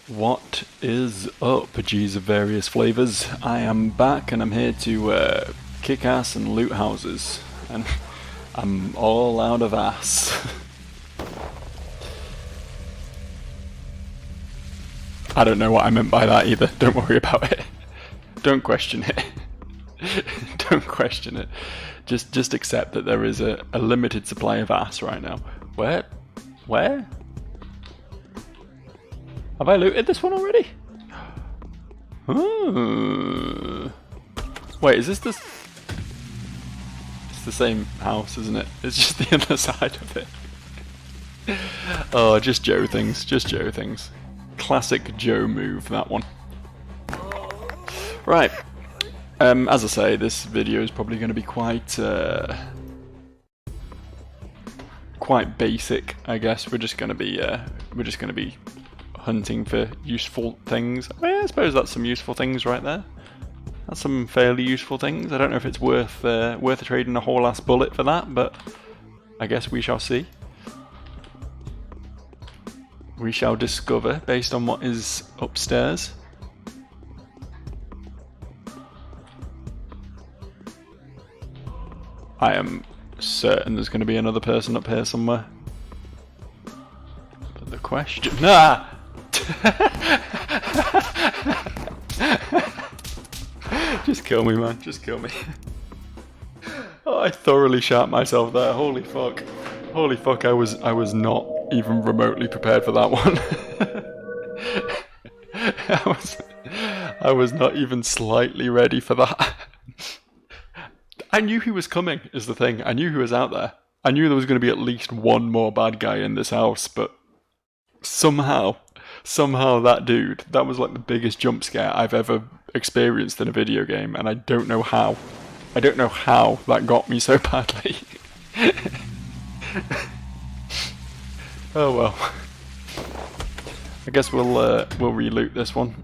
What is up, G's of various flavors? I am back and I'm here to kick ass and loot houses. And I'm all out of ass. I don't know what I meant by that either. Don't worry about it. Don't question it. Don't question it. Just accept that there is a limited supply of ass right now. Where? Where? Have I looted this one already? Oh. Wait, is this the... It's the same house, isn't it? It's just the other side of it. Oh, just Joe things. Just Joe things. Classic Joe move, that one. Right. As I say, this video is probably going to be quite basic, I guess. We're just going to be hunting for useful things. I suppose that's some useful things right there. That's some fairly useful things. I don't know if it's worth trading a whole ass bullet for that, but I guess we shall see. We shall discover based on what is upstairs. I am certain there's going to be another person up here somewhere. But the question... Nah! Just kill me, man. Just kill me. Oh, I thoroughly shat myself there. Holy fuck. Holy fuck, I was not even remotely prepared for that one. I was not even slightly ready for that. I knew he was coming, is the thing. I knew he was out there. I knew there was going to be at least one more bad guy in this house, but somehow that dude, that was like the biggest jump scare I've ever experienced in a video game, and I don't know how. I don't know how that got me so badly. Oh well. I guess we'll re-loot this one.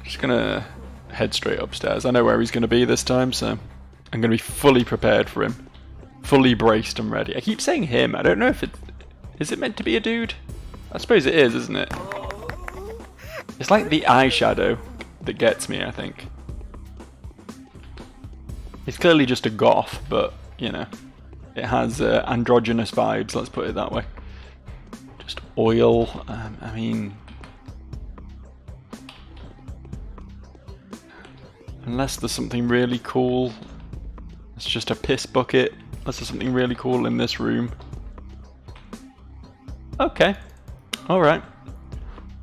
Just gonna head straight upstairs. I know where he's gonna be this time, so I'm gonna be fully prepared for him. Fully braced and ready. I keep saying him. I don't know if is it meant to be a dude? I suppose it is, isn't it? It's like the eyeshadow that gets me, I think. It's clearly just a goth, but, you know, it has androgynous vibes, let's put it that way. Just oil, I mean... Unless there's something really cool. It's just a piss bucket. Unless there's something really cool in this room. Okay. Alright.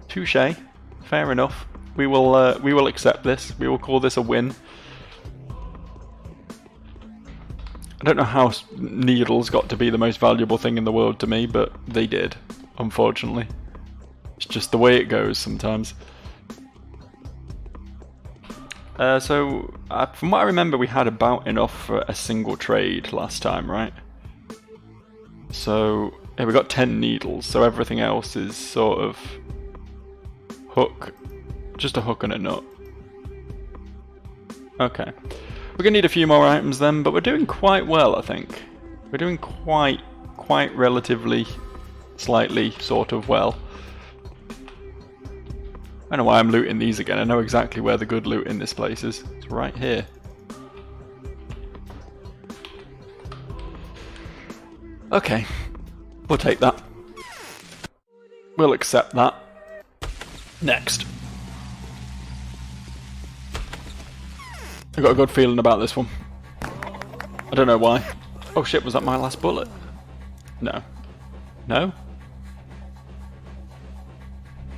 Touché. Fair enough. We will accept this. We will call this a win. I don't know how needles got to be the most valuable thing in the world to me, but they did, unfortunately. It's just the way it goes sometimes. So, from what I remember, we had about enough for a single trade last time, right? So, yeah, we got 10 needles, so everything else is sort of hook, just a hook and a nut. Okay. We're going to need a few more items then, but we're doing quite well, I think. We're doing quite relatively, slightly, sort of well. I don't know why I'm looting these again. I know exactly where the good loot in this place is. It's right here. Okay. We'll take that. We'll accept that. Next. I got a good feeling about this one. I don't know why. Oh shit, was that my last bullet? No. No?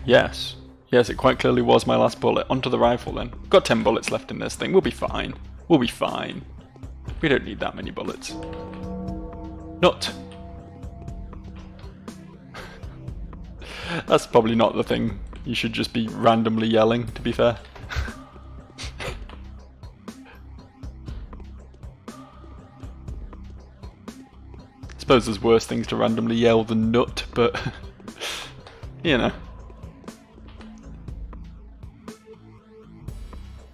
Yes. Yes, it quite clearly was my last bullet. Onto the rifle then. Got 10 bullets left in this thing. We'll be fine. We'll be fine. We don't need that many bullets. Nut. That's probably not the thing you should just be randomly yelling, to be fair. I suppose there's worse things to randomly yell than nut, but you know.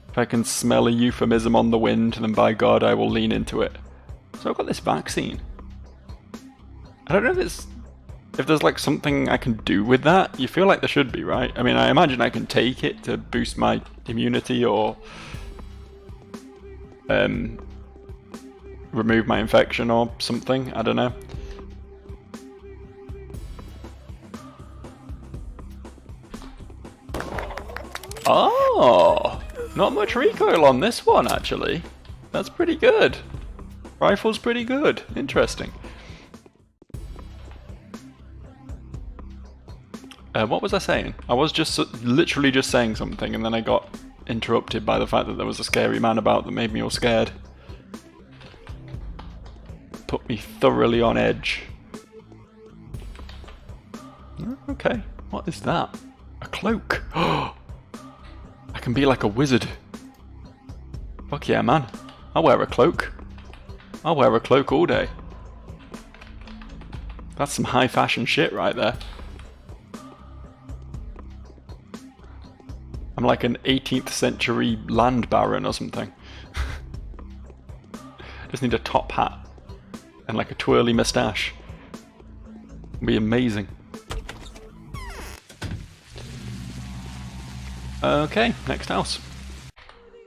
If I can smell a euphemism on the wind, then by God I will lean into it. So I've got this vaccine. I don't know if it's if there's like something I can do with that, you feel like there should be, right? I mean, I imagine I can take it to boost my immunity or remove my infection or something. I don't know. Oh, not much recoil on this one, actually. That's pretty good. Rifle's pretty good. Interesting. What was I saying? I was just literally just saying something, and then I got interrupted by the fact that there was a scary man about that made me all scared. Put me thoroughly on edge. Okay, what is that? A cloak. Oh, I can be like a wizard. Fuck yeah, man. I'll wear a cloak. I'll wear a cloak all day. That's some high fashion shit right there. I'm like an 18th century land baron or something. Just need a top hat and like a twirly moustache. It'd be amazing. Okay, next house.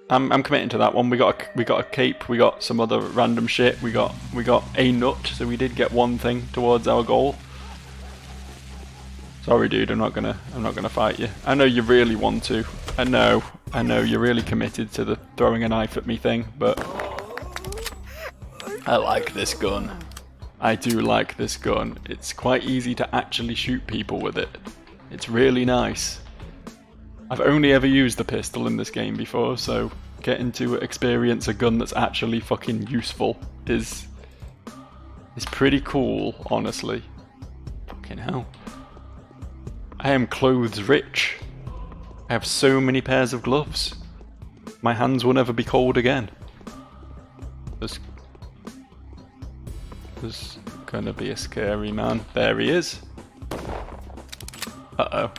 I'm committing to that one. We got a cape. We got some other random shit. We got a nut. So we did get one thing towards our goal. Sorry, dude. I'm not gonna fight you. I know you really want to. I know you're really committed to the throwing a knife at me thing, but I like this gun. I do like this gun. It's quite easy to actually shoot people with it. It's really nice. I've only ever used the pistol in this game before, so getting to experience a gun that's actually fucking useful is pretty cool, honestly. Fucking hell. I am clothes rich. I have so many pairs of gloves. My hands will never be cold again. There's gonna be a scary man. There he is. Uh-oh.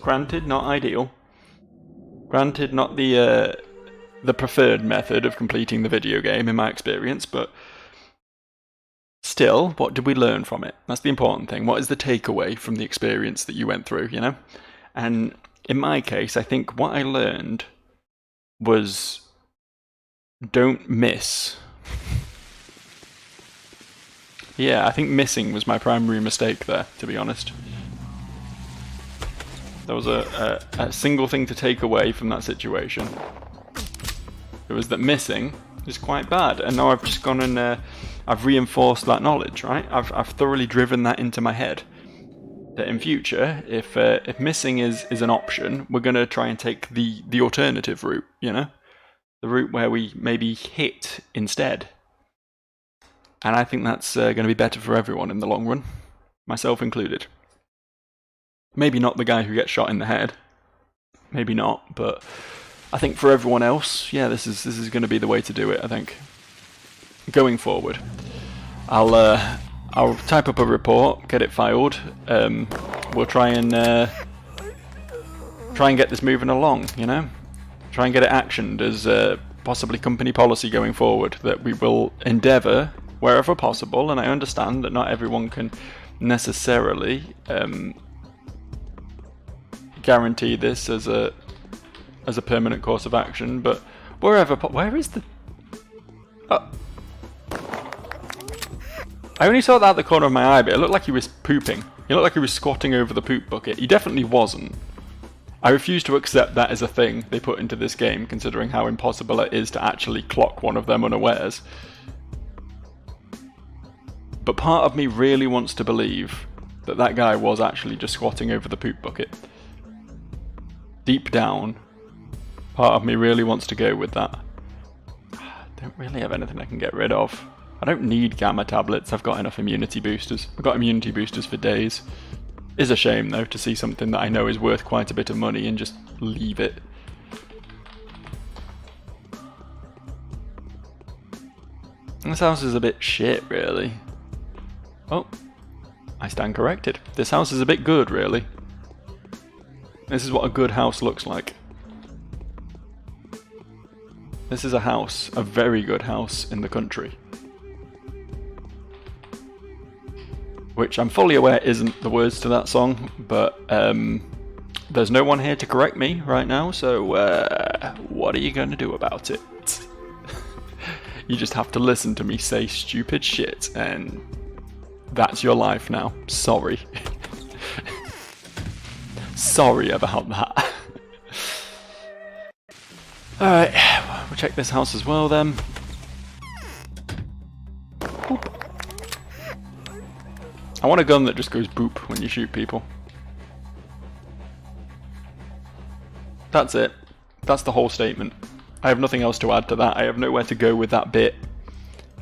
Granted, not ideal. Granted, not the preferred method of completing the video game in my experience, but still, what did we learn from it? That's the important thing. What is the takeaway from the experience that you went through, you know? And in my case, I think what I learned was don't miss. Yeah, I think missing was my primary mistake there, to be honest. There was a single thing to take away from that situation. It was that missing is quite bad, and now I've just gone and I've reinforced that knowledge, right? I've thoroughly driven that into my head. That in future, if missing is an option, we're gonna try and take the alternative route, you know, the route where we maybe hit instead. And I think that's going to be better for everyone in the long run, myself included. Maybe not the guy who gets shot in the head. Maybe not, but I think for everyone else, yeah, this is going to be the way to do it, I think. Going forward, I'll type up a report, get it filed. We'll try and get this moving along, you know? Try and get it actioned as possibly company policy going forward, that we will endeavour, wherever possible, and I understand that not everyone can necessarily guarantee this as a permanent course of action, but where is the... Oh. I only saw that out the corner of my eye, but it looked like he was pooping. He looked like he was squatting over the poop bucket. He definitely wasn't. I refuse to accept that as a thing they put into this game, considering how impossible it is to actually clock one of them unawares. But part of me really wants to believe that that guy was actually just squatting over the poop bucket. Deep down, part of me really wants to go with that. I don't really have anything I can get rid of. I don't need gamma tablets, I've got enough immunity boosters. I've got immunity boosters for days. It's a shame though to see something that I know is worth quite a bit of money and just leave it. This house is a bit shit, really. Oh, I stand corrected. This house is a bit good, really. This is what a good house looks like. This is a house, a very good house in the country. Which I'm fully aware isn't the words to that song, but there's no one here to correct me right now, so what are you going to do about it? You just have to listen to me say stupid shit, and that's your life now. Sorry. Sorry about that. Alright, we'll check this house as well then. Boop. I want a gun that just goes boop when you shoot people. That's it. That's the whole statement. I have nothing else to add to that. I have nowhere to go with that bit.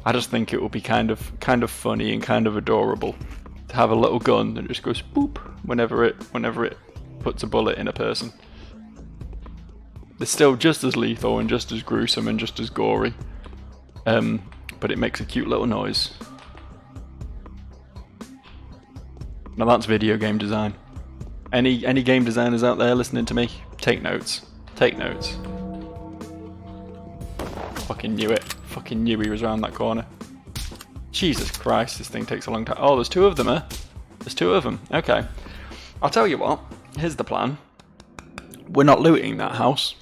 I just think it will be kind of funny and kind of adorable to have a little gun that just goes boop whenever it puts a bullet in a person. It's still just as lethal and just as gruesome and just as gory, but it makes a cute little noise. Now that's video game design. Any game designers out there listening to me? Take notes. Take notes. Fucking knew it. Fucking knew he was around that corner. Jesus Christ, this thing takes a long time. Oh, there's two of them, There's two of them. Okay. I'll tell you what. Here's the plan. We're not looting that house.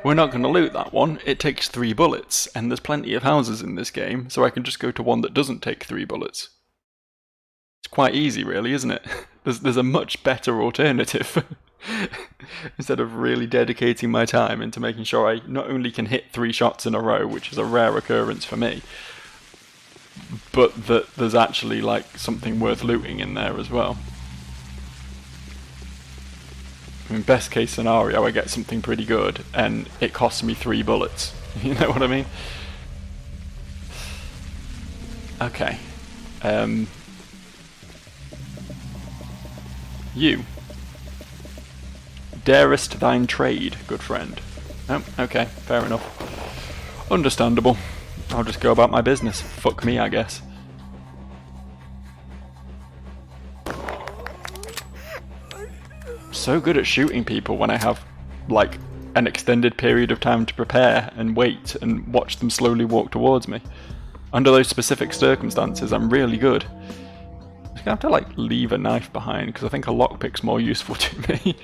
We're not going to loot that one. It takes 3 bullets, and there's plenty of houses in this game, so I can just go to one that doesn't take 3 bullets. It's quite easy, really, isn't it? There's a much better alternative. Instead of really dedicating my time into making sure I not only can hit 3 shots in a row, which is a rare occurrence for me, but that there's actually like something worth looting in there as well. I mean, best case scenario, I get something pretty good, and it costs me 3 bullets. You know what I mean? Okay. You. Darest thine trade, good friend. Oh, okay, fair enough. Understandable. I'll just go about my business. Fuck me, I guess. So good at shooting people when I have, like, an extended period of time to prepare and wait and watch them slowly walk towards me. Under those specific circumstances, I'm really good. I'm just gonna have to, like, leave a knife behind, because I think a lockpick's more useful to me.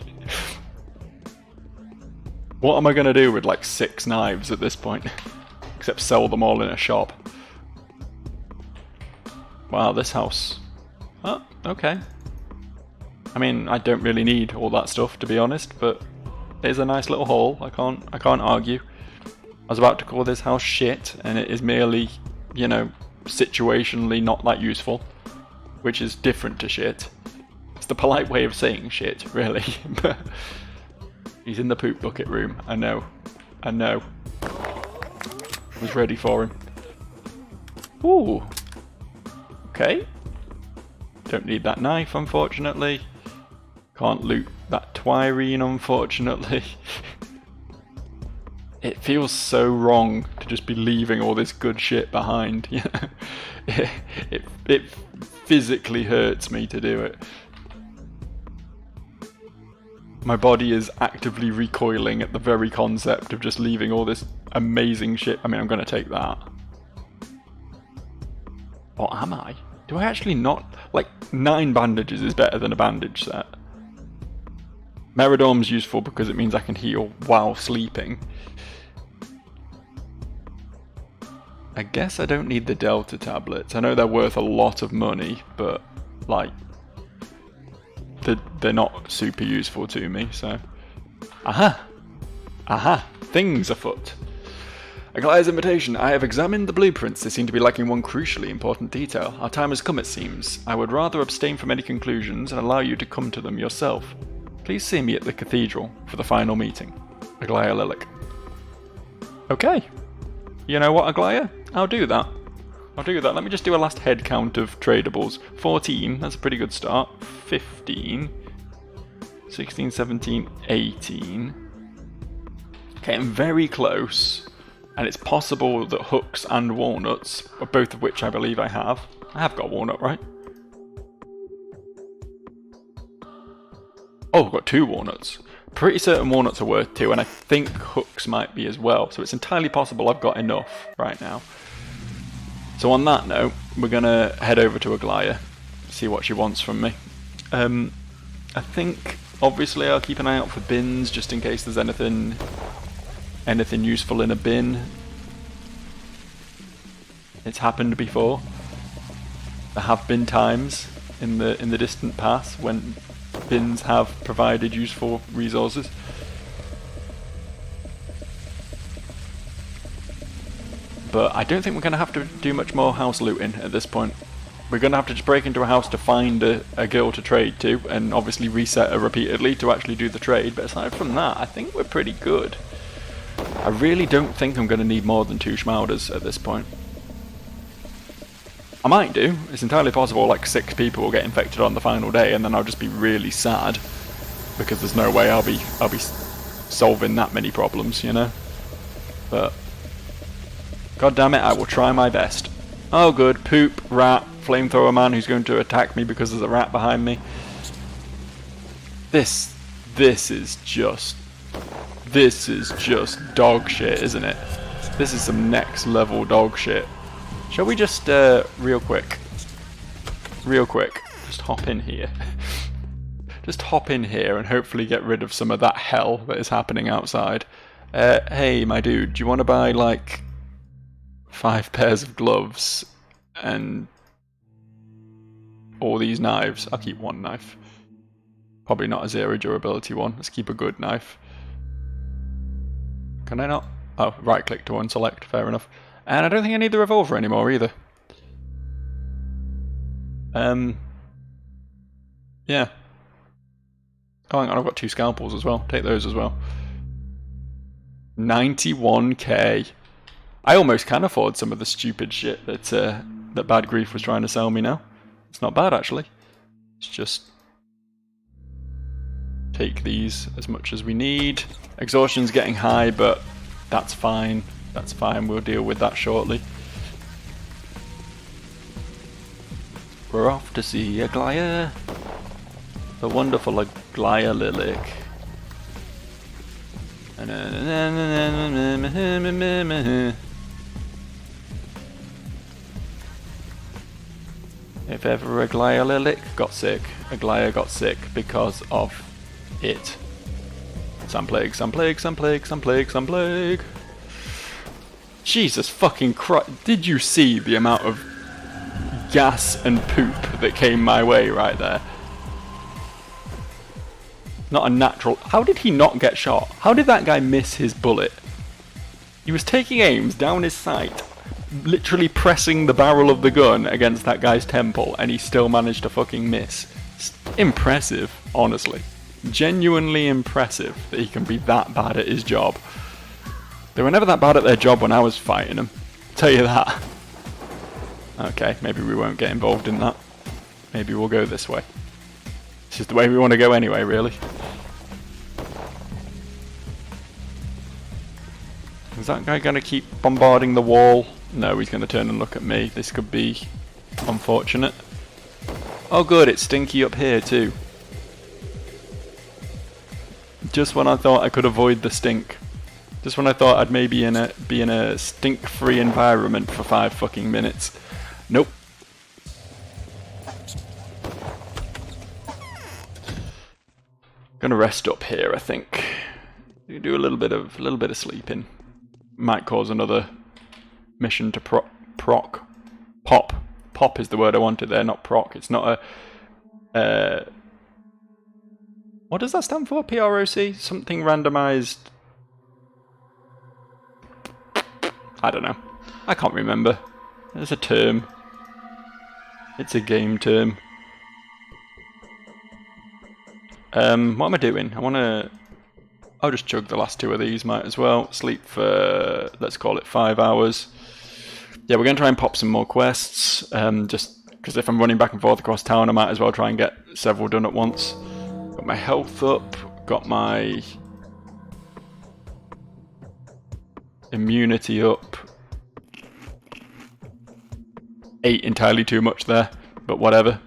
What am I gonna do with, like, 6 knives at this point? Except sell them all in a shop. Wow, this house. Oh, okay. I mean, I don't really need all that stuff, to be honest, but it is a nice little haul. I can't argue. I was about to call this house shit, and it is merely, you know, situationally not that useful, which is different to shit. It's the polite way of saying shit, really. He's in the poop bucket room. I know. I was ready for him. Ooh. Okay. Don't need that knife, unfortunately. Can't loot that Twirene, unfortunately. It feels so wrong to just be leaving all this good shit behind. It physically hurts me to do it. My body is actively recoiling at the very concept of just leaving all this amazing shit. I mean, I'm going to take that. Or am I? Do I actually not? Like, 9 bandages is better than a bandage set. Meridom's useful because it means I can heal while sleeping. I guess I don't need the Delta tablets. I know they're worth a lot of money, but, like, they're not super useful to me, so... Aha! Aha! Things afoot! Aglaya's invitation. I have examined the blueprints. They seem to be lacking one crucially important detail. Our time has come, it seems. I would rather abstain from any conclusions and allow you to come to them yourself. Please see me at the cathedral for the final meeting. Aglaya Lilac. Okay. You know what, Aglaya? I'll do that. Let me just do a last head count of tradables. 14, that's a pretty good start. 15. 16, 17, 18. Okay, I'm very close. And it's possible that hooks and walnuts, both of which I believe I have. I have got walnut, right? Oh, I've got 2 walnuts. Pretty certain walnuts are worth 2, and I think hooks might be as well. So it's entirely possible I've got enough right now. So on that note, we're going to head over to Aglaya, see what she wants from me. I think, obviously, I'll keep an eye out for bins, just in case there's anything useful in a bin. It's happened before. There have been times in the distant past when bins have provided useful resources. But I don't think we're going to have to do much more house looting at this point. We're going to have to just break into a house to find a girl to trade to, and obviously reset her repeatedly to actually do the trade. But aside from that, I think we're pretty good. I really don't think I'm going to need more than 2 schmauders at this point. I might do. It's entirely possible like 6 people will get infected on the final day, and then I'll just be really sad because there's no way I'll be solving that many problems, you know. But god damn it, I will try my best. Oh good, poop, rat, flamethrower man who's going to attack me because there's a rat behind me. This is just dog shit, isn't it? This is some next level dog shit. Shall we just real quick, just hop in here. Just hop in here and hopefully get rid of some of that hell that is happening outside. Hey my dude, do you want to buy like 5 pairs of gloves and all these knives? I'll keep 1 knife. Probably not a 0 durability one. Let's keep a good knife. Can I not? Oh, right click to unselect, fair enough. And I don't think I need the revolver anymore either. Yeah. Oh, hang on, I've got 2 scalpels as well. Take those as well. 91k. I almost can afford some of the stupid shit that Bad Grief was trying to sell me now. It's not bad actually. Let's just take these as much as we need. Exhaustion's getting high, but that's fine. That's fine, we'll deal with that shortly. We're off to see Aglaya. The wonderful Aglaya Lilac. If ever Aglaya Lilac got sick, Aglaya got sick because of it. Some plague, some plague, some plague, some plague, some plague. Jesus fucking Christ. Did you see the amount of gas and poop that came my way right there? Not a natural... How did he not get shot? How did that guy miss his bullet? He was taking aims down his sight, literally pressing the barrel of the gun against that guy's temple, and he still managed to fucking miss. It's impressive, honestly. Genuinely impressive that he can be that bad at his job. They were never that bad at their job when I was fighting them. Tell you that. Okay, maybe we won't get involved in that. Maybe we'll go this way. This is the way we want to go anyway, really. Is that guy going to keep bombarding the wall? No, he's going to turn and look at me. This could be unfortunate. Oh good, it's stinky up here too. Just when I thought I could avoid the stink. Just when I thought I'd maybe be in a stink-free environment for 5 fucking minutes. Nope. Gonna rest up here, I think. Do a little bit of sleeping. Might cause another mission to pop. Pop is the word I wanted there, not proc. It's not a... what does that stand for? PROC? Something randomized... I don't know. I can't remember. There's a term. It's a game term. What am I doing? I'll just chug the last 2 of these, might as well. Sleep for, let's call it 5 hours. Yeah, we're going to try and pop some more quests. Just because if I'm running back and forth across town, I might as well try and get several done at once. Got my health up. Got my... immunity up. 8 entirely too much there, but whatever.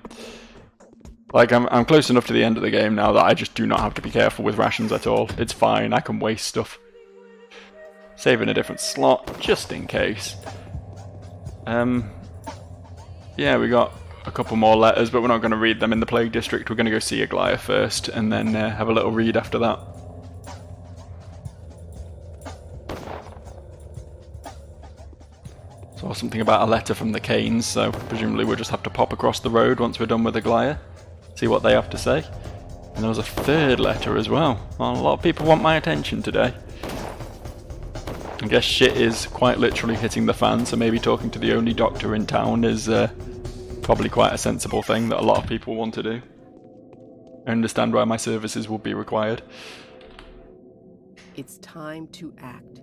Like, I'm close enough to the end of the game now that I just do not have to be careful with rations at all. It's fine, I can waste stuff. Save in a different slot, just in case. Yeah, we got a couple more letters, but we're not going to read them in the Plague District. We're going to go see Aglaya first, and then have a little read after that. Saw something about a letter from the Canes, so presumably we'll just have to pop across the road once we're done with Aglaya. See what they have to say. And there was a third letter as well. Well, a lot of people want my attention today. I guess shit is quite literally hitting the fan, so maybe talking to the only doctor in town is probably quite a sensible thing that a lot of people want to do. I understand why my services will be required. It's time to act.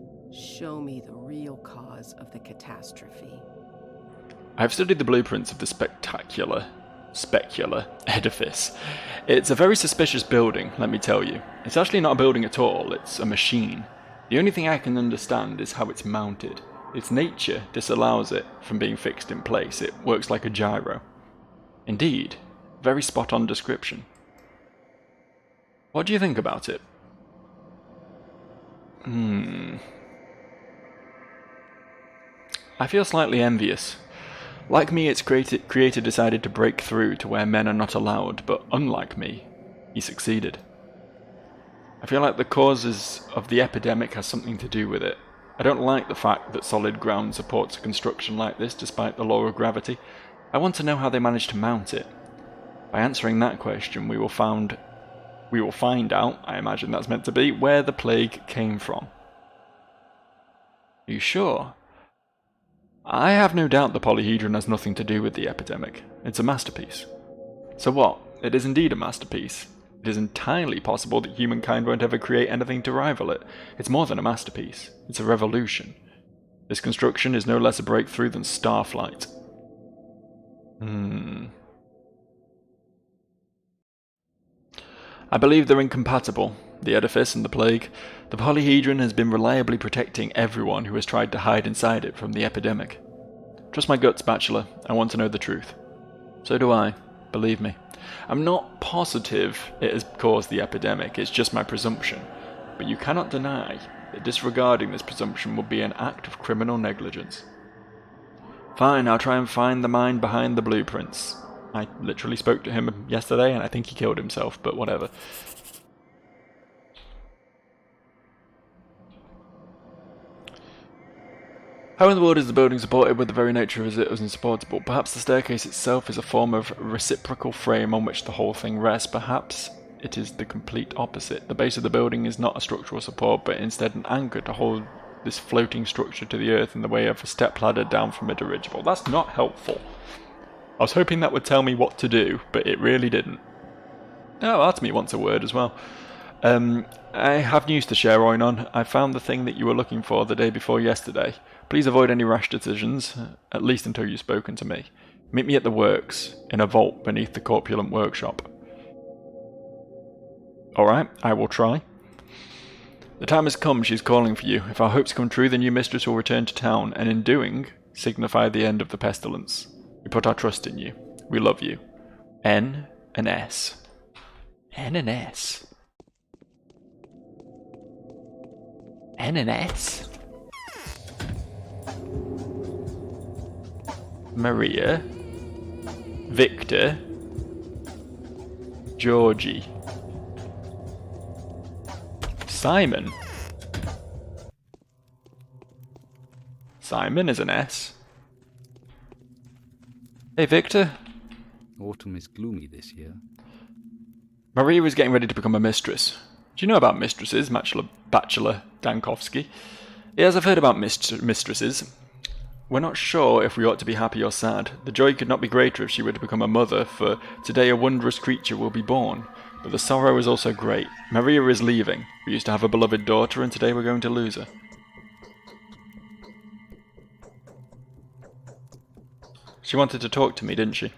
Show me the real cause of the catastrophe. I've studied the blueprints of the specular edifice. It's a very suspicious building, let me tell you. It's actually not a building at all, it's a machine. The only thing I can understand is how it's mounted. Its nature disallows it from being fixed in place. It works like a gyro. Indeed, very spot-on description. What do you think about it? I feel slightly envious. Like me, its creator decided to break through to where men are not allowed, but unlike me, he succeeded. I feel like the causes of the epidemic has something to do with it. I don't like the fact that solid ground supports a construction like this despite the law of gravity. I want to know how they managed to mount it. By answering that question, we will find out, I imagine that's meant to be, where the plague came from. Are you sure? I have no doubt the polyhedron has nothing to do with the epidemic. It's a masterpiece. So what? It is indeed a masterpiece. It is entirely possible that humankind won't ever create anything to rival it. It's more than a masterpiece. It's a revolution. This construction is no less a breakthrough than Starflight. I believe they're incompatible, the edifice and the plague. The polyhedron has been reliably protecting everyone who has tried to hide inside it from the epidemic. Trust my guts, Bachelor. I want to know the truth. So do I. Believe me. I'm not positive it has caused the epidemic, it's just my presumption. But you cannot deny that disregarding this presumption would be an act of criminal negligence. Fine, I'll try and find the mind behind the blueprints. I literally spoke to him yesterday and I think he killed himself, but whatever. How in the world is the building supported when the very nature of it was insupportable? Perhaps the staircase itself is a form of reciprocal frame on which the whole thing rests. Perhaps it is the complete opposite. The base of the building is not a structural support, but instead an anchor to hold this floating structure to the earth in the way of a stepladder down from a dirigible. That's not helpful. I was hoping that would tell me what to do, but it really didn't. Oh, Artemy wants a word as well. I have news to share, Oinon. I found the thing that you were looking for the day before yesterday. Please avoid any rash decisions, at least until you've spoken to me. Meet me at the works, in a vault beneath the corpulent workshop. Alright, I will try. The time has come, she's calling for you. If our hopes come true, the new mistress will return to town, and in doing, signify the end of the pestilence. We put our trust in you. We love you. N and S. N and S. N and S? Maria. Victor. Georgie. Simon. Simon is an S. Hey, Victor. Autumn is gloomy this year. Maria is getting ready to become a mistress. Do you know about mistresses, Bachelor Dankovsky? Yes, I've heard about mistresses. We're not sure if we ought to be happy or sad. The joy could not be greater if she were to become a mother, for today a wondrous creature will be born. But the sorrow is also great. Maria is leaving. We used to have a beloved daughter, and today we're going to lose her. She wanted to talk to me, didn't she?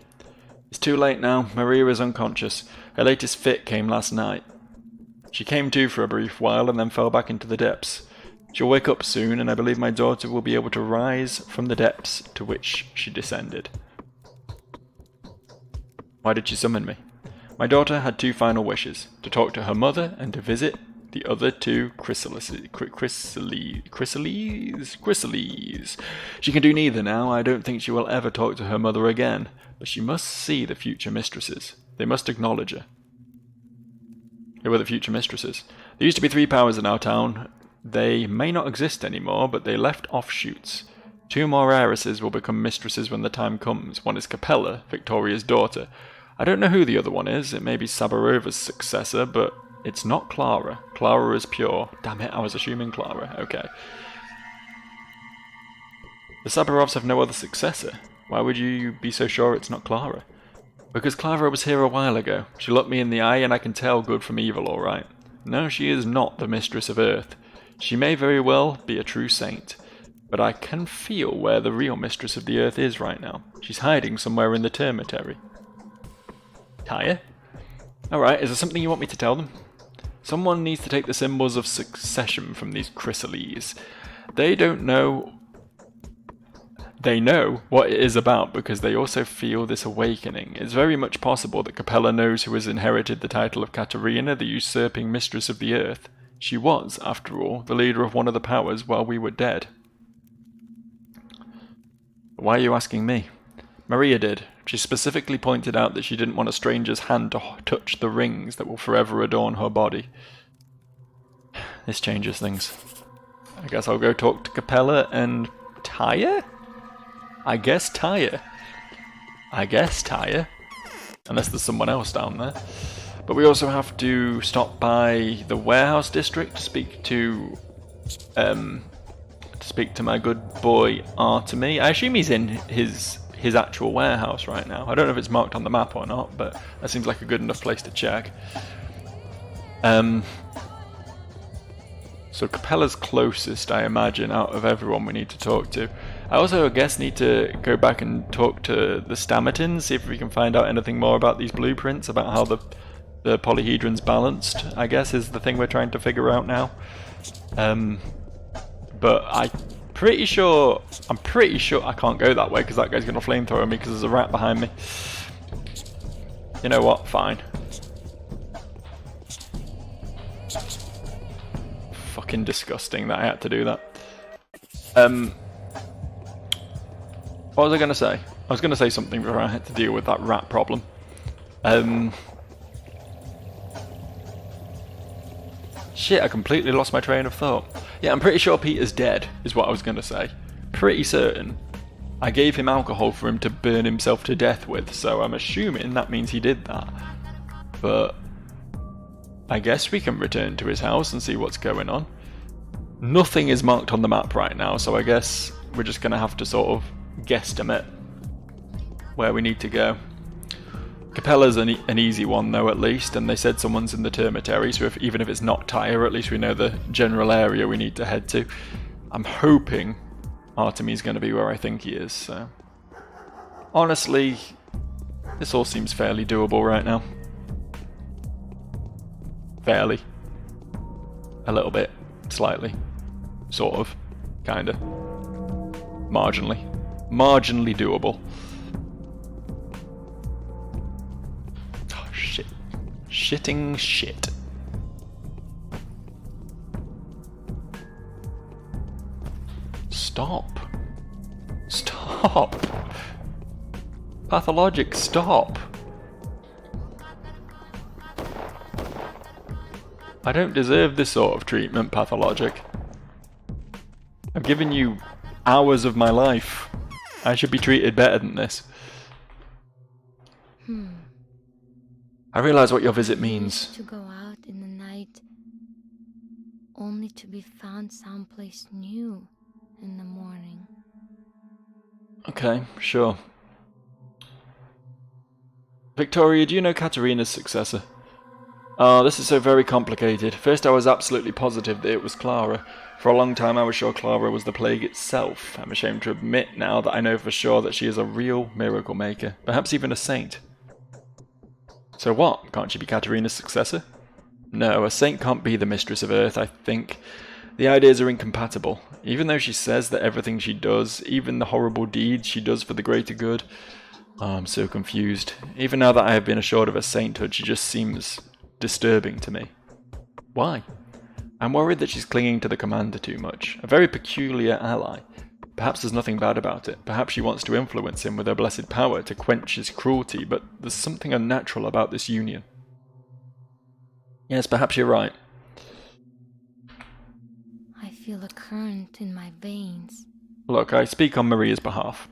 It's too late now. Maria is unconscious. Her latest fit came last night. She came to for a brief while and then fell back into the depths. She'll wake up soon, and I believe my daughter will be able to rise from the depths to which she descended. Why did she summon me? My daughter had 2 final wishes, to talk to her mother and to visit the other 2 chrysales. She can do neither now. I don't think she will ever talk to her mother again, but she must see the future mistresses. They must acknowledge her. Who were the future mistresses? There used to be 3 powers in our town. They may not exist anymore, but they left offshoots. 2 more heiresses will become mistresses when the time comes. One is Capella, Victoria's daughter. I don't know who the other one is. It may be Sabarova's successor, but it's not Clara. Clara is pure. Damn it, I was assuming Clara. Okay. The Sabarovs have no other successor. Why would you be so sure it's not Clara? Because Clara was here a while ago. She looked me in the eye and I can tell good from evil, all right. No, she is not the mistress of Earth. She may very well be a true saint. But I can feel where the real mistress of the Earth is right now. She's hiding somewhere in the termitary. Tyre? Alright, is there something you want me to tell them? Someone needs to take the symbols of succession from these chrysales. They don't know... They know what it is about because they also feel this awakening. It's very much possible that Capella knows who has inherited the title of Katerina, the usurping mistress of the Earth. She was, after all, the leader of one of the powers while we were dead. Why are you asking me? Maria did. She specifically pointed out that she didn't want a stranger's hand to touch the rings that will forever adorn her body. This changes things. I guess I'll go talk to Capella and... Tyre? I guess Tyre. Unless there's someone else down there. But we also have to stop by the warehouse district to speak to my good boy Artemy. I assume he's in his actual warehouse right now. I don't know if it's marked on the map or not, but that seems like a good enough place to check. So Capella's closest, I imagine, out of everyone we need to talk to. I also, I guess, need to go back and talk to the Stamatins, see if we can find out anything more about these blueprints, about how the polyhedron's balanced, I guess, is the thing we're trying to figure out now. But I'm pretty sure I can't go that way because that guy's going to flamethrower me because there's a rat behind me. You know what? Fine. Fucking disgusting that I had to do that. What was I going to say? I was going to say something before I had to deal with that rat problem. Shit, I completely lost my train of thought. Yeah, I'm pretty sure Peter's dead, is what I was going to say. Pretty certain. I gave him alcohol for him to burn himself to death with, so I'm assuming that means he did that. But I guess we can return to his house and see what's going on. Nothing is marked on the map right now, so I guess we're just going to have to sort of guesstimate where we need to go. Capella's an easy one though, at least, and they said someone's in the termitary, so even if it's not Tyre, at least we know the general area we need to head to. I'm hoping Artemy's going to be where I think he is, so... Honestly, this all seems fairly doable right now. Fairly. A little bit. Slightly. Sort of. Kinda. Marginally. Marginally doable. Oh, shit. Shitting shit. Stop. Stop. Pathologic, stop. I don't deserve this sort of treatment, Pathologic. I've given you hours of my life. I should be treated better than this. I realise what your visit means. To go out in the night, only to be found someplace new in the morning. Okay, sure. Victoria, do you know Katerina's successor? Oh, this is so very complicated. First I was absolutely positive that it was Clara. For a long time I was sure Clara was the plague itself. I'm ashamed to admit now that I know for sure that she is a real miracle maker. Perhaps even a saint. So what? Can't she be Katerina's successor? No, a saint can't be the mistress of Earth, I think. The ideas are incompatible. Even though she says that everything she does, even the horrible deeds she does for the greater good, Oh, I'm so confused. Even now that I have been assured of her sainthood, she just seems disturbing to me. Why? I'm worried that she's clinging to the commander too much. A very peculiar ally. Perhaps there's nothing bad about it. Perhaps she wants to influence him with her blessed power to quench his cruelty, but there's something unnatural about this union. Yes, perhaps you're right. I feel a current in my veins. Look, I speak on Maria's behalf.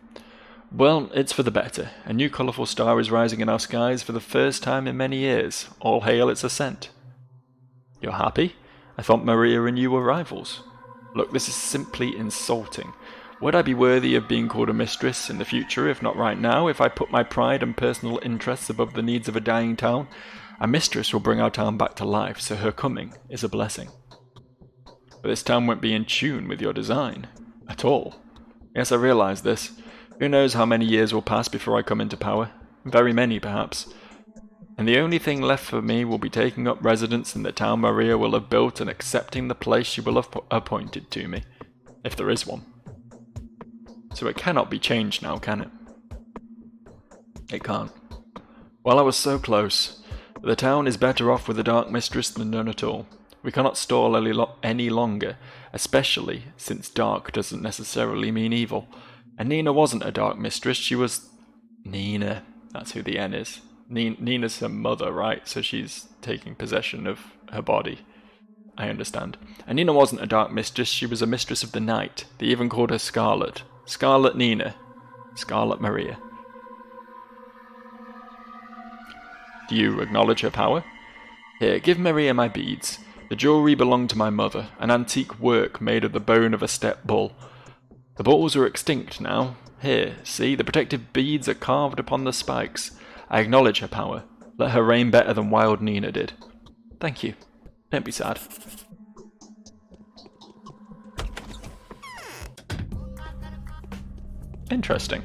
Well, it's for the better. A new colourful star is rising in our skies for the first time in many years. All hail its ascent. You're happy? I thought Maria and you were rivals. Look, this is simply insulting. Would I be worthy of being called a mistress in the future, if not right now, if I put my pride and personal interests above the needs of a dying town? A mistress will bring our town back to life, so her coming is a blessing. But this town won't be in tune with your design. At all. Yes, I realise this. Who knows how many years will pass before I come into power? Very many, perhaps. And the only thing left for me will be taking up residence in the town Maria will have built and accepting the place she will have appointed to me. If there is one. So it cannot be changed now, can it? It can't. Well, I was so close. The town is better off with a dark mistress than none at all. We cannot stall any longer, especially since dark doesn't necessarily mean evil. And Nina wasn't a dark mistress, she was... Nina, that's who the N is. Nina's her mother, right? So she's taking possession of her body. I understand. And Nina wasn't a dark mistress, she was a mistress of the night. They even called her Scarlet. Scarlet Nina. Scarlet Maria. Do you acknowledge her power? Here, give Maria my beads. The jewellery belonged to my mother, an antique work made of the bone of a steppe bull. The bulls are extinct now. Here, see, the protective beads are carved upon the spikes. I acknowledge her power. Let her reign better than Wild Nina did. Thank you. Don't be sad. Interesting.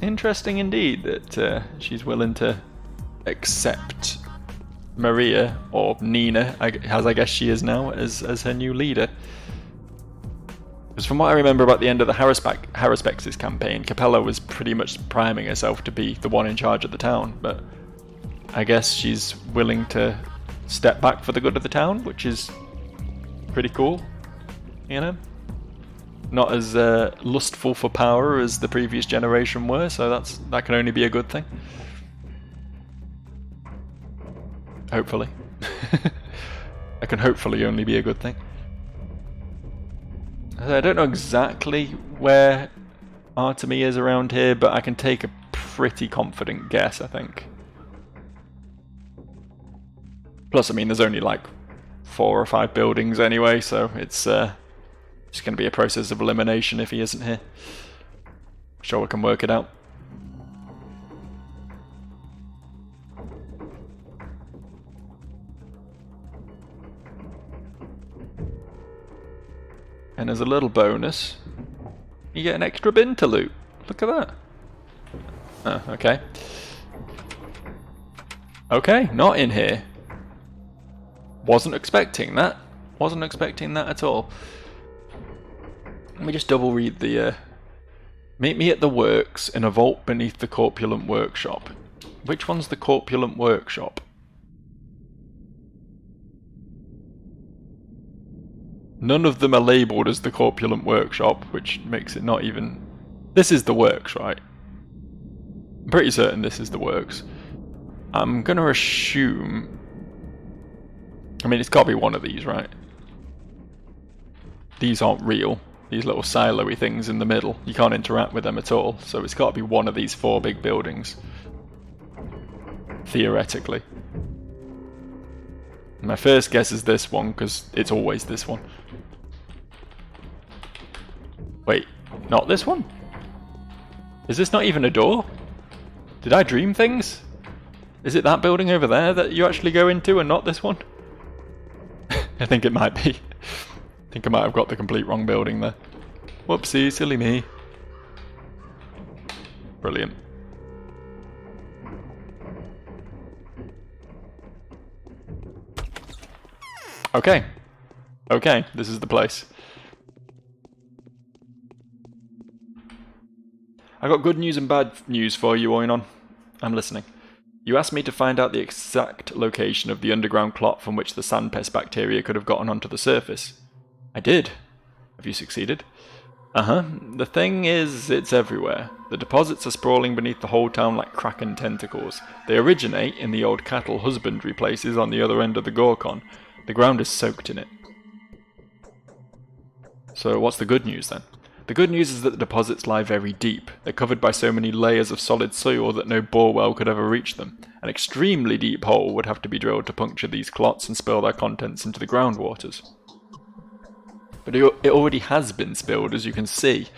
Interesting indeed that she's willing to accept Maria, or Nina, as I guess she is now, as her new leader. Because from what I remember about the end of the Harrispex's campaign, Capella was pretty much priming herself to be the one in charge of the town, but I guess she's willing to step back for the good of the town, which is pretty cool, you know? Not as lustful for power as the previous generation were, so that can only be a good thing. Hopefully. That can hopefully only be a good thing. I don't know exactly where Artemy is around here, but I can take a pretty confident guess, I think. Plus, I mean, there's only like 4 or 5 buildings anyway, so it's just going to be a process of elimination if he isn't here. Sure, we can work it out. And as a little bonus, you get an extra bin to loot. Look at that. Oh, okay. Okay, not in here. Wasn't expecting that. Wasn't expecting that at all. Let me just double read the... Meet me at the works in a vault beneath the corpulent workshop. Which one's the corpulent workshop? None of them are labelled as the corpulent workshop, which makes it not even... This is the works, right? I'm pretty certain this is the works. I'm gonna assume... I mean, it's gotta be one of these, right? These aren't real. These little silo-y things in the middle. You can't interact with them at all, so it's gotta be one of these 4 big buildings. Theoretically. My first guess is this one, because it's always this one. Wait, not this one? Is this not even a door? Did I dream things? Is it that building over there that you actually go into and not this one? I think it might be. I think I might have got the complete wrong building there. Whoopsie, silly me. Brilliant. Okay. Okay, this is the place. I got good news and bad news for you, Oinon. I'm listening. You asked me to find out the exact location of the underground clot from which the sandpest bacteria could have gotten onto the surface. I did. Have you succeeded? Uh-huh. The thing is, it's everywhere. The deposits are sprawling beneath the whole town like kraken tentacles. They originate in the old cattle husbandry places on the other end of the Gorkon. The ground is soaked in it. So what's the good news then? The good news is that the deposits lie very deep. They're covered by so many layers of solid soil that no bore well could ever reach them. An extremely deep hole would have to be drilled to puncture these clots and spill their contents into the groundwaters. But it already has been spilled, as you can see.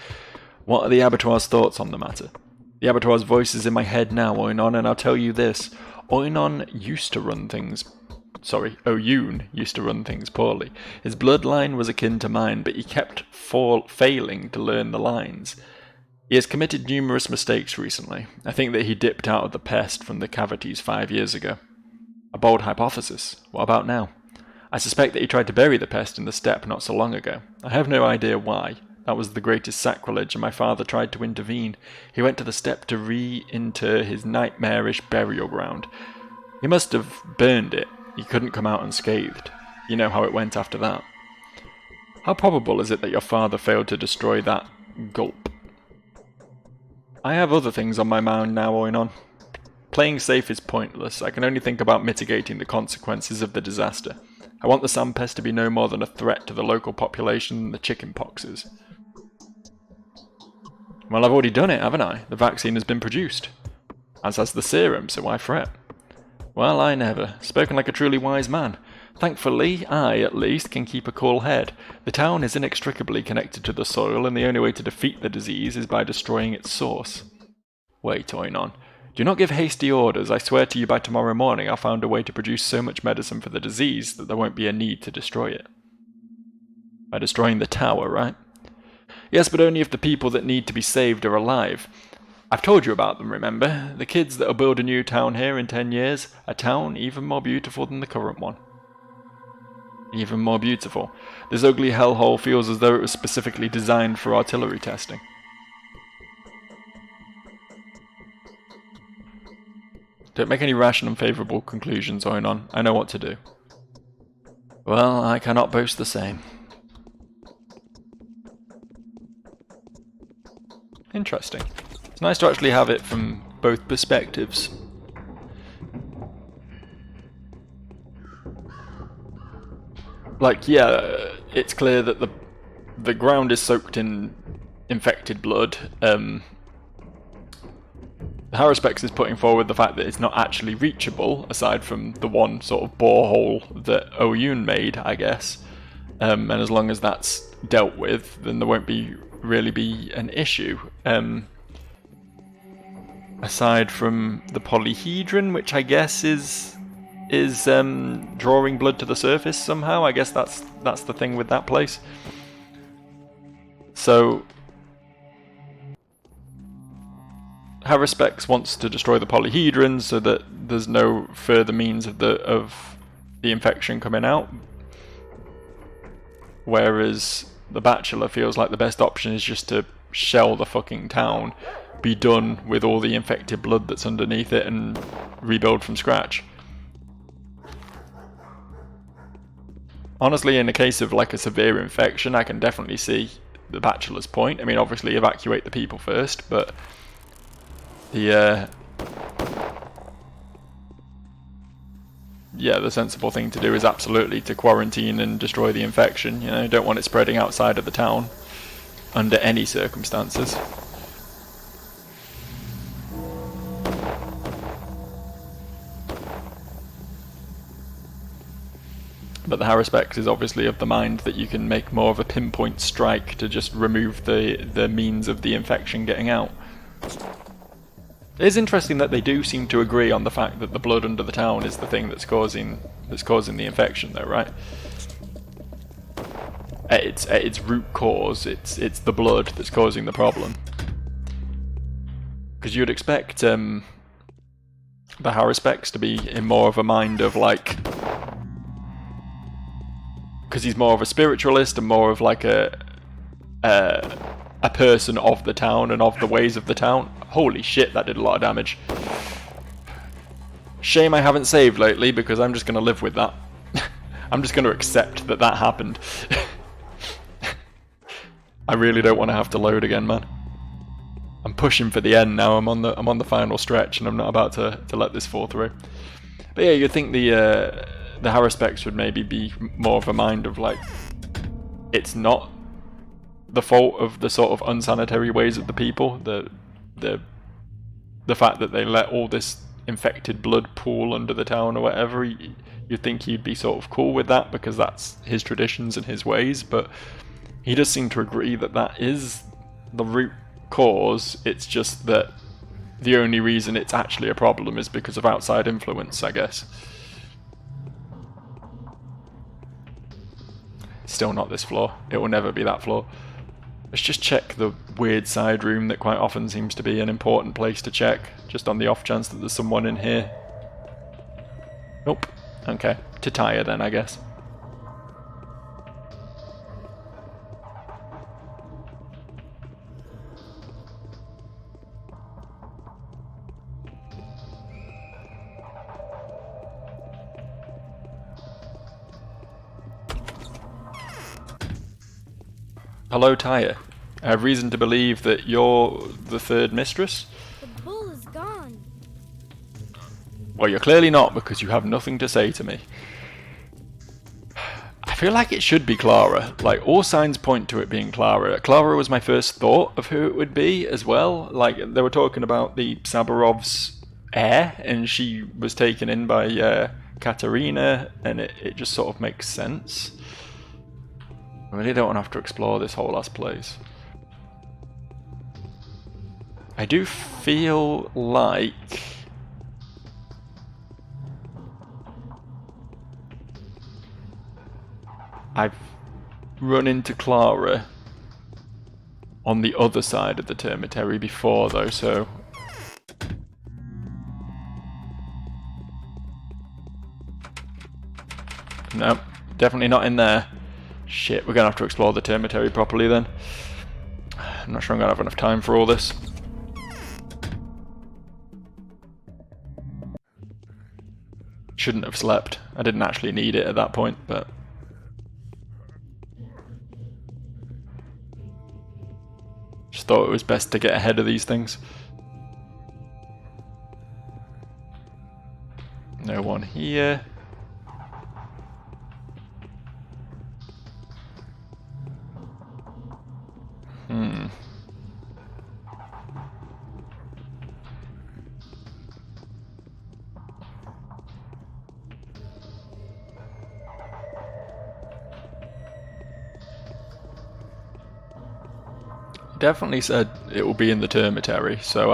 What are the abattoir's thoughts on the matter? The abattoir's voice is in my head now, Oinon, and I'll tell you this. Oyun used to run things poorly. His bloodline was akin to mine, but he kept failing to learn the lines. He has committed numerous mistakes recently. I think that he dipped out of the pest from the cavities 5 years ago. A bold hypothesis. What about now? I suspect that he tried to bury the pest in the steppe not so long ago. I have no idea why. That was the greatest sacrilege, and my father tried to intervene. He went to the steppe to reinter his nightmarish burial ground. He must have burned it. He couldn't come out unscathed. You know how it went after that. How probable is it that your father failed to destroy that gulp? I have other things on my mind now, Oinon. Playing safe is pointless. I can only think about mitigating the consequences of the disaster. I want the sandpest to be no more than a threat to the local population than the chicken poxes. Well, I've already done it, haven't I? The vaccine has been produced. As has the serum, so why fret? Well, I never. Spoken like a truly wise man. Thankfully, I, at least, can keep a cool head. The town is inextricably connected to the soil, and the only way to defeat the disease is by destroying its source. Wait, Oinon. Do not give hasty orders. I swear to you by tomorrow morning I'll find a way to produce so much medicine for the disease that there won't be a need to destroy it. By destroying the tower, right? Yes, but only if the people that need to be saved are alive. I've told you about them, remember? The kids that'll build a new town here in 10 years. A town even more beautiful than the current one. Even more beautiful. This ugly hellhole feels as though it was specifically designed for artillery testing. Don't make any rash and unfavourable conclusions, Oinon. I know what to do. Well, I cannot boast the same. Interesting. It's nice to actually have it from both perspectives. Like, yeah, it's clear that the ground is soaked in infected blood. Haruspex is putting forward the fact that it's not actually reachable, aside from the one sort of borehole that Oyun made, I guess. And as long as that's dealt with, then there won't really be an issue. Aside from the polyhedron, which I guess is drawing blood to the surface somehow. I guess that's the thing with that place. So Haruspex wants to destroy the polyhedron so that there's no further means of the infection coming out. Whereas the Bachelor feels like the best option is just to shell the fucking town, be done with all the infected blood that's underneath it, and rebuild from scratch. Honestly, in a case of like a severe infection, I can definitely see the Bachelor's point. I mean, obviously evacuate the people first, but the sensible thing to do is absolutely to quarantine and destroy the infection. You know, don't want it spreading outside of the town under any circumstances. But the Haruspex is obviously of the mind that you can make more of a pinpoint strike to just remove the means of the infection getting out. It is interesting that they do seem to agree on the fact that the blood under the town is the thing that's causing the infection, though, right? At its root cause, it's the blood that's causing the problem. Because you'd expect the Haruspex to be in more of a mind of like, because he's more of a spiritualist and more of like a a person of the town and of the ways of the town. Holy shit, that did a lot of damage. Shame I haven't saved lately, because I'm just going to live with that. I'm just going to accept that that happened. I really don't want to have to load again, man. I'm pushing for the end now. I'm on the final stretch, and I'm not about to let this fall through. But yeah, you'd think the Haruspecs would maybe be more of a mind of like, it's not the fault of the sort of unsanitary ways of the people. The fact that they let all this infected blood pool under the town or whatever. You'd think he'd be sort of cool with that because that's his traditions and his ways, but he does seem to agree that that is the root cause. It's just that the only reason it's actually a problem is because of outside influence, I guess. Still not this floor. It will never be that floor. Let's just check the weird side room that quite often seems to be an important place to check, just on the off chance that there's someone in here. Nope. Okay. To Tyre then, I guess. Hello, Tyre. I have reason to believe that you're the third mistress? The bull is gone. Well, you're clearly not, because you have nothing to say to me. I feel like it should be Clara. Like, all signs point to it being Clara. Clara was my first thought of who it would be as well. Like, they were talking about the Sabarov's heir, and she was taken in by Katerina, and it just sort of makes sense. I really don't want to have to explore this whole ass place. I do feel like I've run into Clara on the other side of the termitary before though, so no, definitely not in there. Shit, we're gonna have to explore the termitary properly then. I'm not sure I'm gonna have enough time for all this. Shouldn't have slept. I didn't actually need it at that point, but just thought it was best to get ahead of these things. No one here. Definitely said it will be in the termitary, so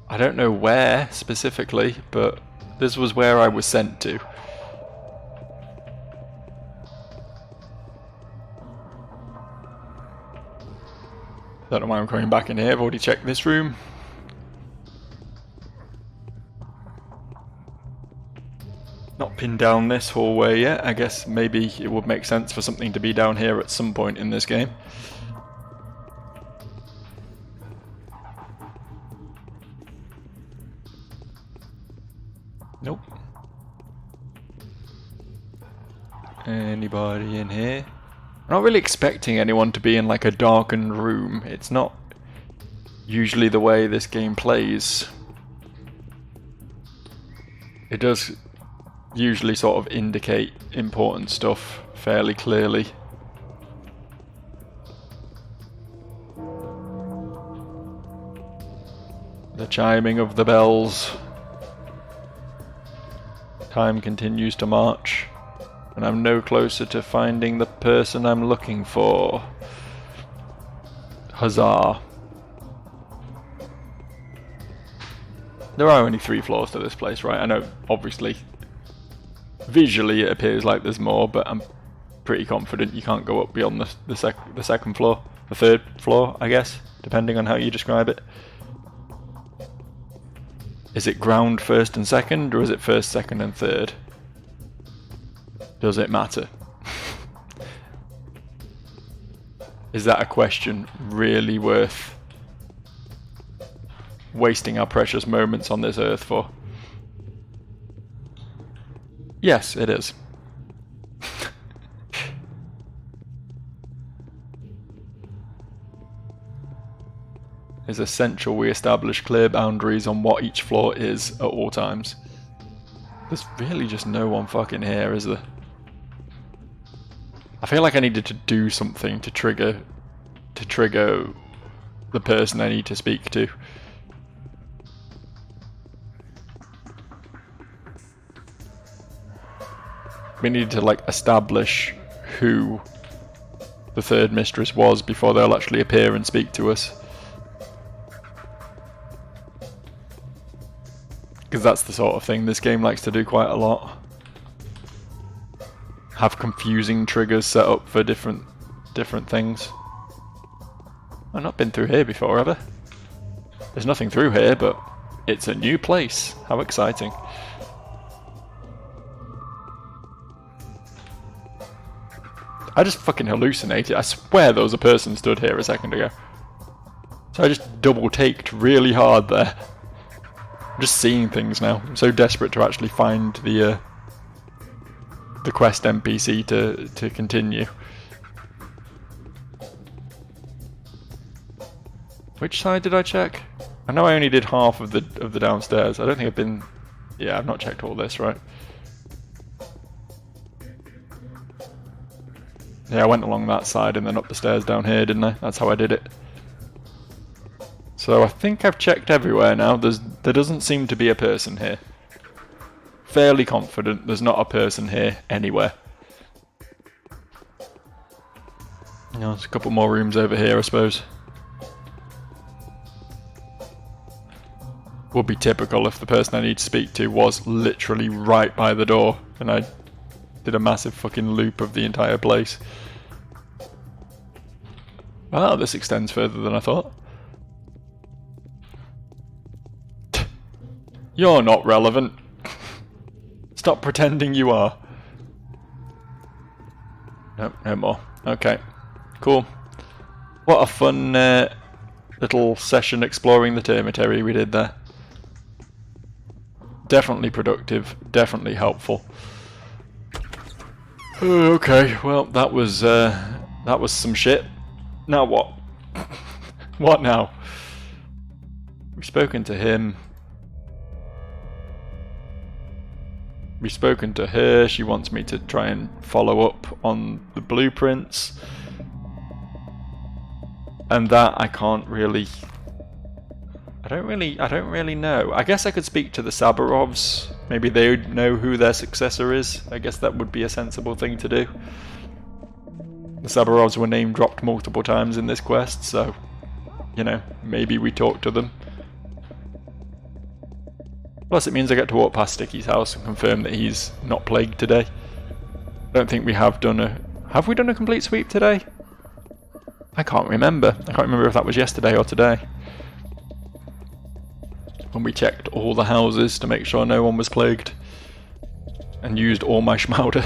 I don't know where specifically, but this was where I was sent to. Don't know why I'm coming back in here. I've already checked this room. Not pinned down this hallway yet. I guess maybe it would make sense for something to be down here at some point in this game. Nope. Anybody in here? I'm not really expecting anyone to be in like a darkened room. It's not usually the way this game plays. It does usually sort of indicate important stuff fairly clearly. The chiming of the bells. Time continues to march, and I'm no closer to finding the person I'm looking for. Huzzah. There are only 3 floors to this place, right? I know, obviously, visually it appears like there's more, but I'm pretty confident you can't go up beyond the second floor. The 3rd floor, I guess, depending on how you describe it. Is it ground 1st and 2nd, or is it 1st, 2nd and 3rd? Does it matter? Is that a question really worth wasting our precious moments on this earth for? Yes, it is. It's essential we establish clear boundaries on what each floor is at all times. There's really just no one fucking here, is there? I feel like I needed to do something to trigger the person I need to speak to. We needed to like establish who the third mistress was before they'll actually appear and speak to us. Because that's the sort of thing this game likes to do quite a lot. Have confusing triggers set up for different things. I've not been through here before, have I? There's nothing through here, but it's a new place. How exciting. I just fucking hallucinated. I swear there was a person stood here a second ago. So I just double-taked really hard there. I'm just seeing things now. I'm so desperate to actually find the quest NPC to continue. Which side did I check? I know I only did half of the downstairs. I don't think I've been... Yeah, I've not checked all this, right? Yeah, I went along that side and then up the stairs down here, didn't I? That's how I did it. So I think I've checked everywhere now. There doesn't seem to be a person here. Fairly confident there's not a person here anywhere. You know, there's a couple more rooms over here, I suppose. Would be typical if the person I need to speak to was literally right by the door and I did a massive fucking loop of the entire place. Wow, this extends further than I thought. You're not relevant. Stop pretending you are. Nope, no more. Okay, cool. What a fun little session exploring the termitary we did there. Definitely productive, definitely helpful. Okay, well that was some shit. Now what? What now? We've spoken to him. We've spoken to her. She wants me to try and follow up on the blueprints. And that I can't really... I don't really know. I guess I could speak to the Sabarovs. Maybe they would know who their successor is. I guess that would be a sensible thing to do. The Sabarovs were name dropped multiple times in this quest, so, you know, maybe we talk to them. Plus it means I get to walk past Sticky's house and confirm that he's not plagued today. I don't think we have done a... Have we done a complete sweep today? I can't remember. I can't remember if that was yesterday or today. When we checked all the houses to make sure no one was plagued. And used all my schmowder.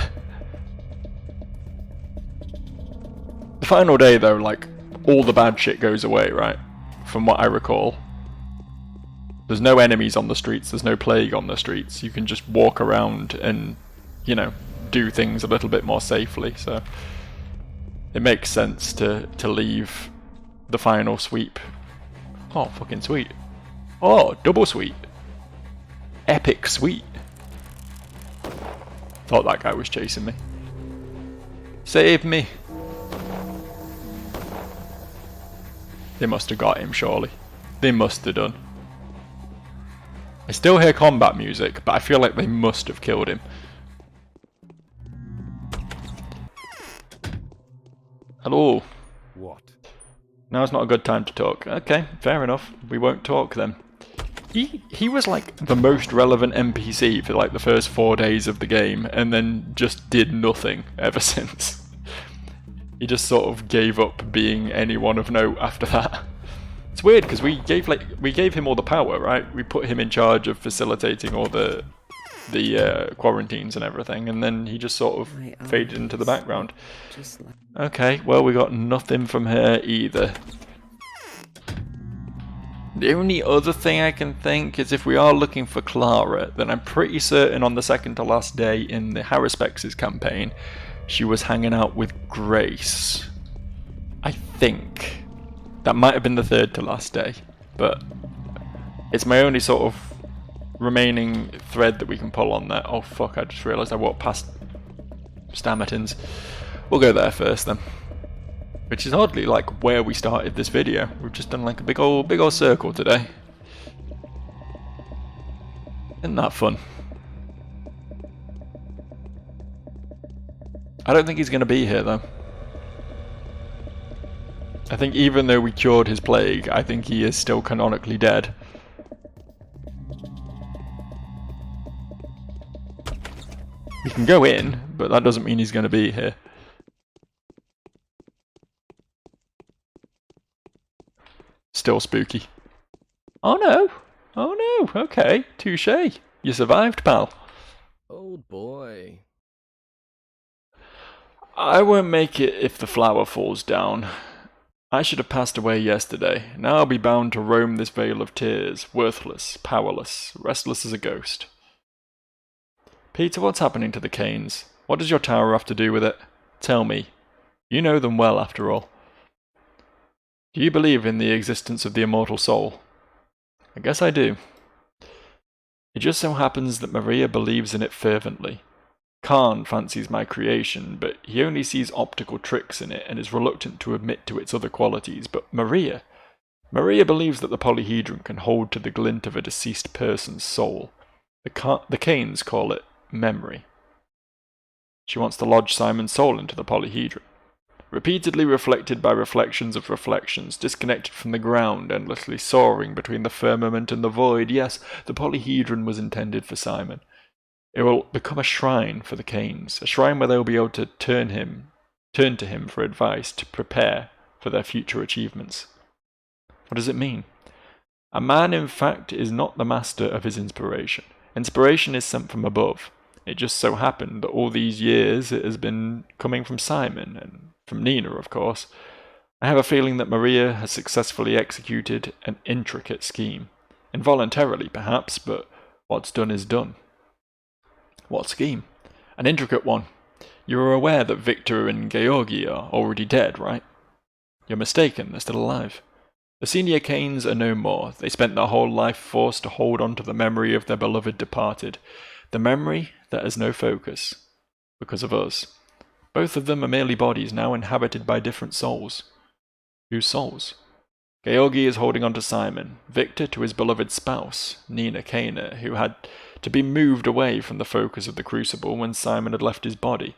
The final day though, like, all the bad shit goes away, right? From what I recall. There's no enemies on the streets, there's no plague on the streets. You can just walk around and, you know, do things a little bit more safely, so... It makes sense to leave the final sweep. Oh, fucking sweet. Oh, double sweet. Epic sweet. Thought that guy was chasing me. Save me. They must have got him, surely. They must have done. I still hear combat music, but I feel like they must have killed him. Hello. What? Now's not a good time to talk. Okay, fair enough. We won't talk then. He was like the most relevant NPC for like the first 4 days of the game, and then just did nothing ever since. He just sort of gave up being anyone of note after that. It's weird because we gave him all the power, right? We put him in charge of facilitating all the the quarantines and everything, and then he just sort of My faded into the eyes, background. just like Okay, well, we got nothing from her either. The only other thing I can think is if we are looking for Clara, then I'm pretty certain on the second to last day in the Harrispex's campaign, she was hanging out with Grace. I think. That might have been the third to last day, but it's my only sort of remaining thread that we can pull on there. Oh fuck, I just realised I walked past Stammertons. We'll go there first then. Which is oddly like where we started this video. We've just done like a big old circle today. Isn't that fun? I don't think he's going to be here though. I think even though we cured his plague, I think he is still canonically dead. We can go in, but that doesn't mean he's going to be here. Still spooky. Oh no! Oh no! Okay, touche. You survived, pal. Oh boy. I won't make it if the flower falls down. I should have passed away yesterday. Now I'll be bound to roam this vale of tears, worthless, powerless, restless as a ghost. Peter, what's happening to the Canes? What does your tower have to do with it? Tell me. You know them well, after all. Do you believe in the existence of the immortal soul? I guess I do. It just so happens that Maria believes in it fervently. Khan fancies my creation, but he only sees optical tricks in it and is reluctant to admit to its other qualities. But Maria believes that the polyhedron can hold to the glint of a deceased person's soul. The Canes call it memory. She wants to lodge Simon's soul into the polyhedron. Repeatedly reflected by reflections of reflections, disconnected from the ground, endlessly soaring between the firmament and the void. Yes, the polyhedron was intended for Simon. It will become a shrine for the Canes, a shrine where they will be able to turn to him for advice, to prepare for their future achievements. What does it mean? A man, in fact, is not the master of his inspiration. Inspiration is sent from above. It just so happened that all these years it has been coming from Simon, and from Nina, of course. I have a feeling that Maria has successfully executed an intricate scheme. Involuntarily, perhaps, but what's done is done. What scheme? An intricate one. You are aware that Victor and Georgi are already dead, right? You're mistaken, they're still alive. The senior Canes are no more. They spent their whole life forced to hold on to the memory of their beloved departed. The memory that has no focus. Because of us. Both of them are merely bodies now inhabited by different souls. Whose souls? Georgi is holding on to Simon, Victor to his beloved spouse, Nina Kana, who had to be moved away from the focus of the crucible when Simon had left his body.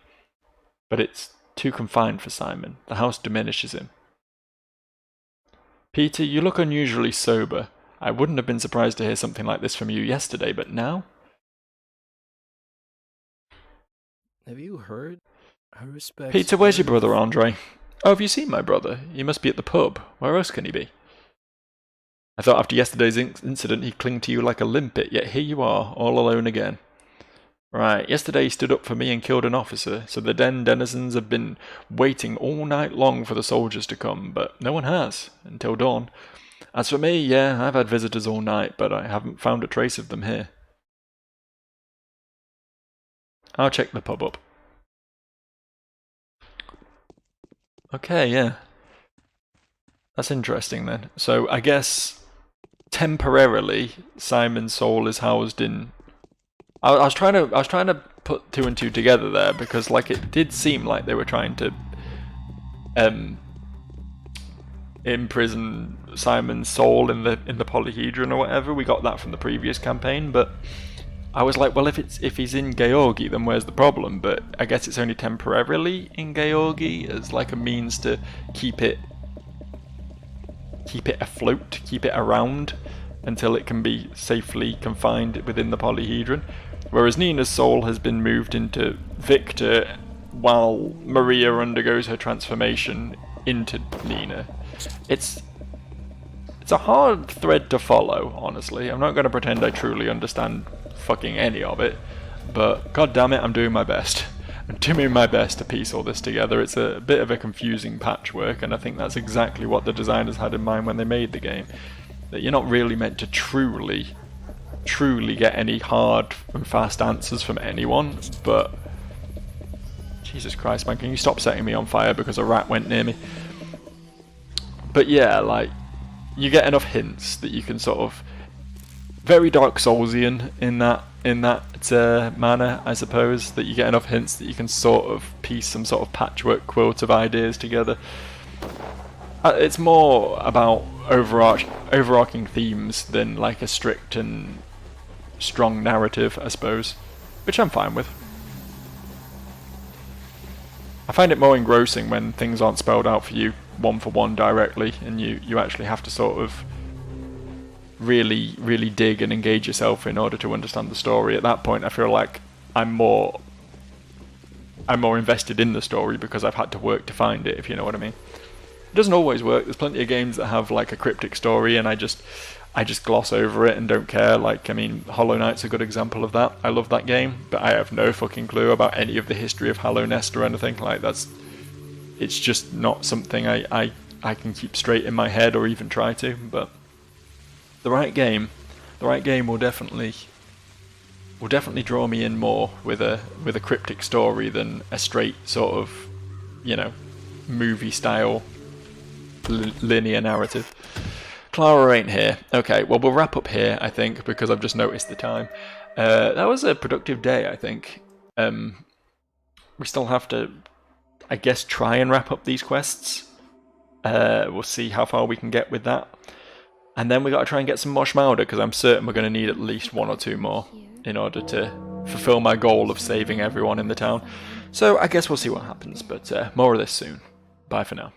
But it's too confined for Simon. The house diminishes him. Peter, you look unusually sober. I wouldn't have been surprised to hear something like this from you yesterday, but now? Have you heard? I respect. Peter, where's your brother, Andre? Oh, have you seen my brother? He must be at the pub. Where else can he be? I thought after yesterday's incident he'd cling to you like a limpet, yet here you are, all alone again. Right, yesterday he stood up for me and killed an officer, so the denizens have been waiting all night long for the soldiers to come, but no one has, until dawn. As for me, yeah, I've had visitors all night, but I haven't found a trace of them here. I'll check the pub up. Okay, yeah. That's interesting then. So I guess temporarily Simon's soul is housed in. I was trying to put two and two together there because like it did seem like they were trying to imprison Simon's soul in the polyhedron or whatever. We got that from the previous campaign, but I was like, well, if he's in Georgi, then where's the problem? But I guess it's only temporarily in Georgi as like a means to keep it afloat, keep it around until it can be safely confined within the polyhedron. Whereas Nina's soul has been moved into Victor while Maria undergoes her transformation into Nina. It's it's a hard thread to follow, honestly. I'm not going to pretend I truly understand fucking any of it, but god damn it, I'm doing my best. I'm doing my best to piece all this together. It's a bit of a confusing patchwork, and I think that's exactly what the designers had in mind when they made the game. That you're not really meant to truly get any hard and fast answers from anyone, but Jesus Christ, man, can you stop setting me on fire because a rat went near me? But yeah, like, you get enough hints that you can sort of, very Dark Soulsian in that manner, I suppose, that you get enough hints that you can sort of piece some sort of patchwork quilt of ideas together. It's more about overarching themes than like a strict and strong narrative, I suppose, which I'm fine with. I find it more engrossing when things aren't spelled out for you one for one directly, and you actually have to sort of really dig and engage yourself in order to understand the story. At that point, I feel like I'm more invested in the story because I've had to work to find it, if you know what I mean. It doesn't always work. There's plenty of games that have like a cryptic story and I just gloss over it and don't care. Like, I mean, Hollow Knight's a good example of that. I love that game, but I have no fucking clue about any of the history of Hollow Nest or anything. Like, it's just not something I can keep straight in my head or even try to. But the right game will definitely draw me in more with a cryptic story than a straight sort of, you know, movie style linear narrative. Clara ain't here. Okay, well, we'll wrap up here, I think, because I've just noticed the time. That was a productive day, I think. We still have to, I guess, try and wrap up these quests. We'll see how far we can get with that. And then we got to try and get some more Schmauder, because I'm certain we're going to need at least one or two more in order to fulfill my goal of saving everyone in the town. So I guess we'll see what happens, but more of this soon. Bye for now.